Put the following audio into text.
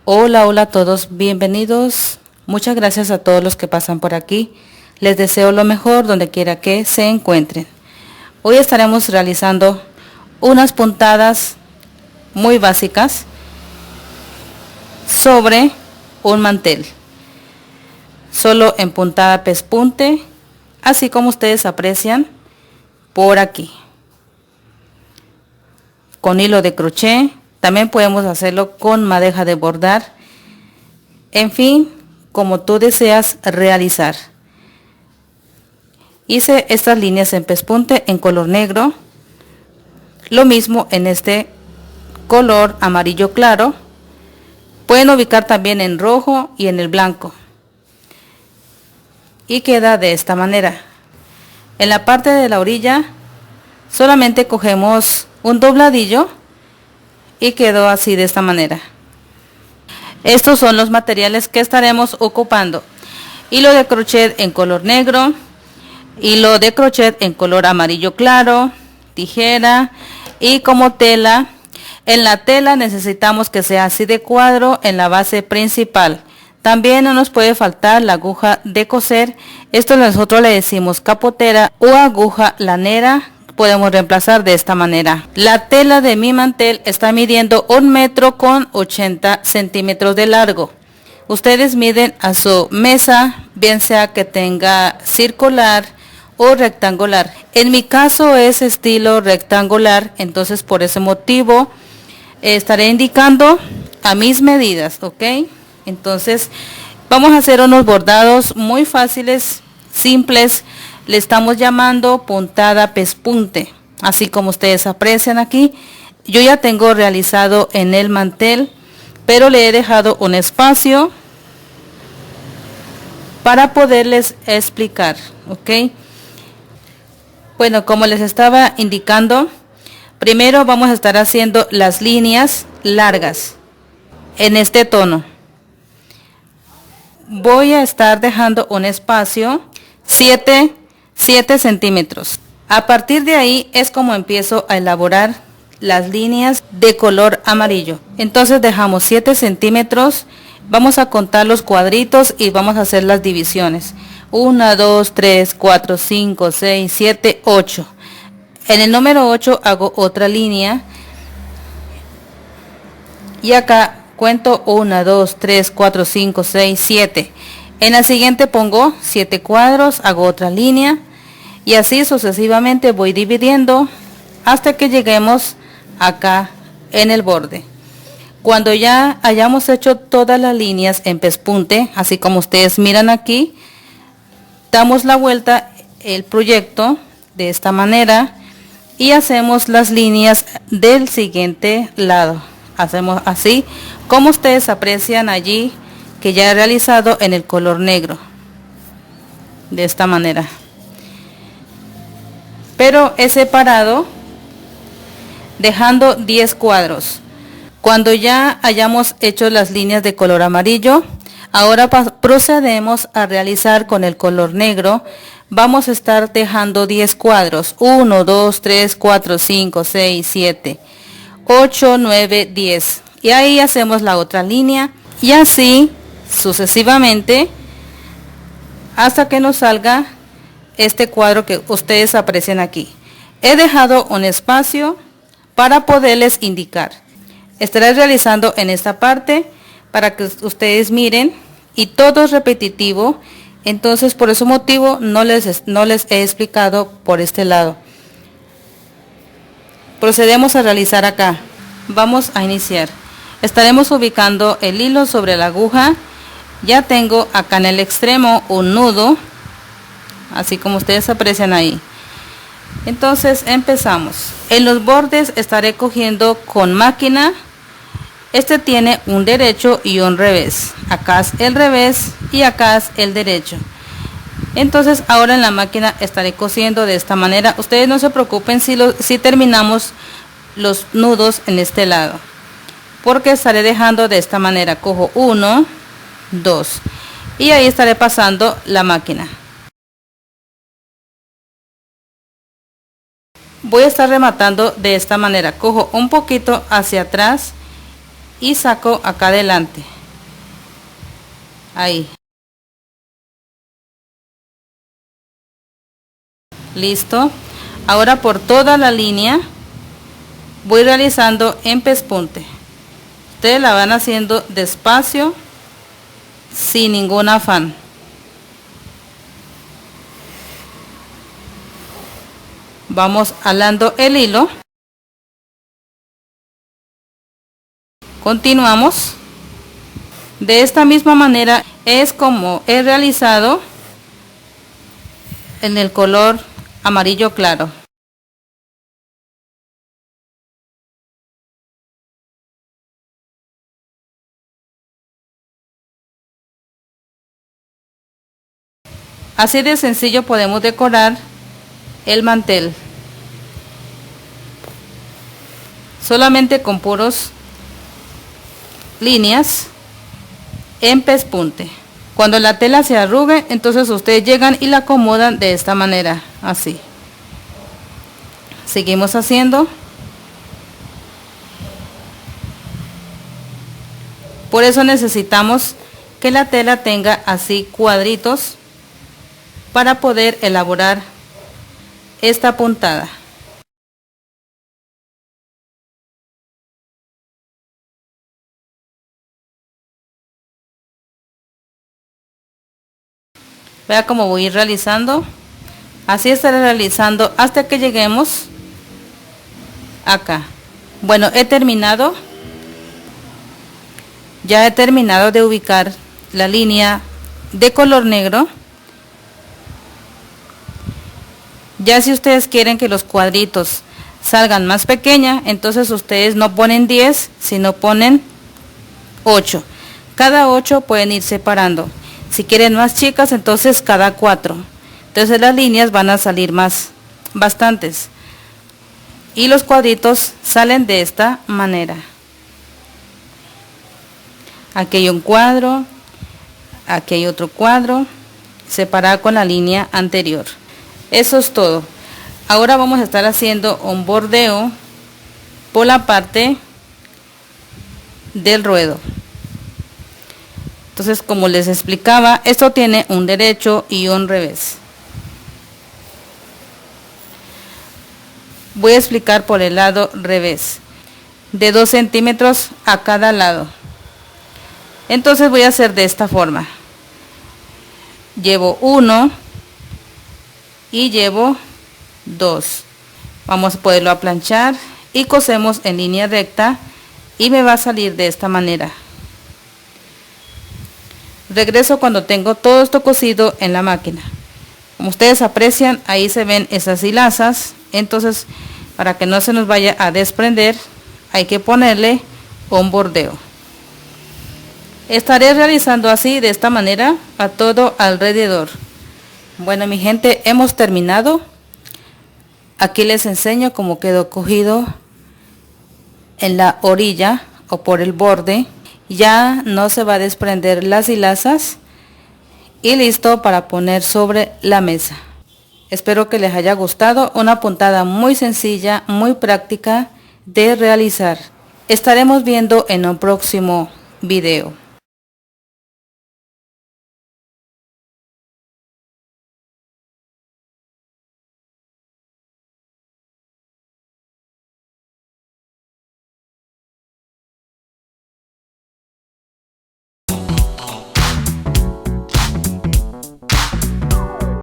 Hola, hola a todos, bienvenidos. Muchas gracias a todos los que pasan por aquí. Les deseo lo mejor donde quiera que se encuentren. Hoy estaremos realizando unas puntadas muy básicas sobre un mantel. Solo en puntada pespunte, así como ustedes aprecian por aquí. Con hilo de crochet, también podemos hacerlo con madeja de bordar. En fin, como tú deseas realizar. Hice estas líneas en pespunte en color negro, lo mismo en este color amarillo claro. Pueden ubicar también en rojo y en el blanco, y queda de esta manera. En la parte de la orilla solamente cogemos un dobladillo y quedó así de esta manera. Estos son los materiales que estaremos ocupando: hilo de crochet en color negro, hilo de crochet en color amarillo claro, tijera, y como tela, en la tela necesitamos que sea así de cuadro en la base principal. También no nos puede faltar la aguja de coser. Esto nosotros le decimos capotera o aguja lanera. Podemos reemplazar de esta manera. La tela de mi mantel está midiendo 1 metro con 80 centímetros de largo. Ustedes miden a su mesa, bien sea que tenga circular o rectangular. En mi caso es estilo rectangular, entonces por ese motivo estaré indicando a mis medidas, ¿ok? Entonces vamos a hacer unos bordados muy fáciles, simples. Le estamos llamando puntada pespunte, así como ustedes aprecian aquí. Yo ya tengo realizado en el mantel, pero le he dejado un espacio para poderles explicar, ¿ok? Bueno, como les estaba indicando, primero vamos a estar haciendo las líneas largas en este tono. Voy a estar dejando un espacio 7 centímetros. A partir de ahí es como empiezo a elaborar las líneas de color amarillo. Entonces dejamos 7 centímetros. Vamos a contar los cuadritos y vamos a hacer las divisiones. 1, 2, 3, 4, 5, 6, 7, 8. En el número 8 hago otra línea. Y acá cuento 1, 2, 3, 4, 5, 6, 7. En la siguiente pongo 7 cuadros, hago otra línea. Y así sucesivamente voy dividiendo hasta que lleguemos acá en el borde. Cuando ya hayamos hecho todas las líneas en pespunte, así como ustedes miran aquí, damos la vuelta el proyecto de esta manera y hacemos las líneas del siguiente lado. Hacemos así como ustedes aprecian allí, que ya he realizado en el color negro, de esta manera. Pero he separado dejando 10 cuadros. Cuando ya hayamos hecho las líneas de color amarillo, ahora procedemos a realizar con el color negro. Vamos a estar dejando 10 cuadros: 1, 2, 3, 4, 5, 6, 7, 8, 9, 10. Y ahí hacemos la otra línea y así sucesivamente hasta que nos salga este cuadro que ustedes aprecian aquí. He dejado un espacio para poderles indicar. Estaré realizando en esta parte para que ustedes miren, y todo es repetitivo. Entonces por ese motivo no les he explicado por este lado. Procedemos a realizar acá. Vamos a iniciar. Estaremos ubicando el hilo sobre la aguja. Ya tengo acá en el extremo un nudo, así como ustedes aprecian ahí. Entonces empezamos. En los bordes estaré cogiendo con máquina. Este tiene un derecho y un revés. Acá es el revés y acá es el derecho. Entonces ahora en la máquina estaré cosiendo de esta manera. Ustedes no se preocupen si terminamos los nudos en este lado, porque estaré dejando de esta manera. Cojo 1, 2 y ahí estaré pasando la máquina. Voy a estar rematando de esta manera. Cojo un poquito hacia atrás y saco acá adelante. Ahí. Listo. Ahora por toda la línea voy realizando en pespunte. Ustedes la van haciendo despacio, sin ningún afán. Vamos alando el hilo. Continuamos. De esta misma manera es como he realizado en el color amarillo claro. Así de sencillo podemos decorar el mantel. Solamente con puros líneas en pespunte. Cuando la tela se arrugue, entonces ustedes llegan y la acomodan de esta manera, así. Seguimos haciendo. Por eso necesitamos que la tela tenga así cuadritos para poder elaborar esta puntada. Vea cómo voy a ir realizando. Así estaré realizando hasta que lleguemos acá. Bueno, he terminado. Ya he terminado de ubicar la línea de color negro. Ya si ustedes quieren que los cuadritos salgan más pequeña, entonces ustedes no ponen 10, sino ponen 8. Cada 8 pueden ir separando. Si quieren más chicas, entonces cada 4. Entonces las líneas van a salir bastantes. Y los cuadritos salen de esta manera. Aquí hay un cuadro, aquí hay otro cuadro, separado con la línea anterior. Eso es todo. Ahora vamos a estar haciendo un bordeo por la parte del ruedo. Entonces, como les explicaba, esto tiene un derecho y un revés. Voy a explicar por el lado revés, de 2 centímetros a cada lado. Entonces voy a hacer de esta forma. Llevo 1 y llevo 2. Vamos a poderlo aplanchar y cosemos en línea recta y me va a salir de esta manera. Regreso cuando tengo todo esto cosido en la máquina. Como ustedes aprecian, ahí se ven esas hilazas. Entonces, para que no se nos vaya a desprender, hay que ponerle un bordeo. Estaré realizando así, de esta manera, a todo alrededor. Bueno, mi gente, hemos terminado. Aquí les enseño cómo quedó cogido en la orilla o por el borde. Ya no se va a desprender las hilazas y listo para poner sobre la mesa. Espero que les haya gustado. Una puntada muy sencilla, muy práctica de realizar. Estaremos viendo en un próximo video.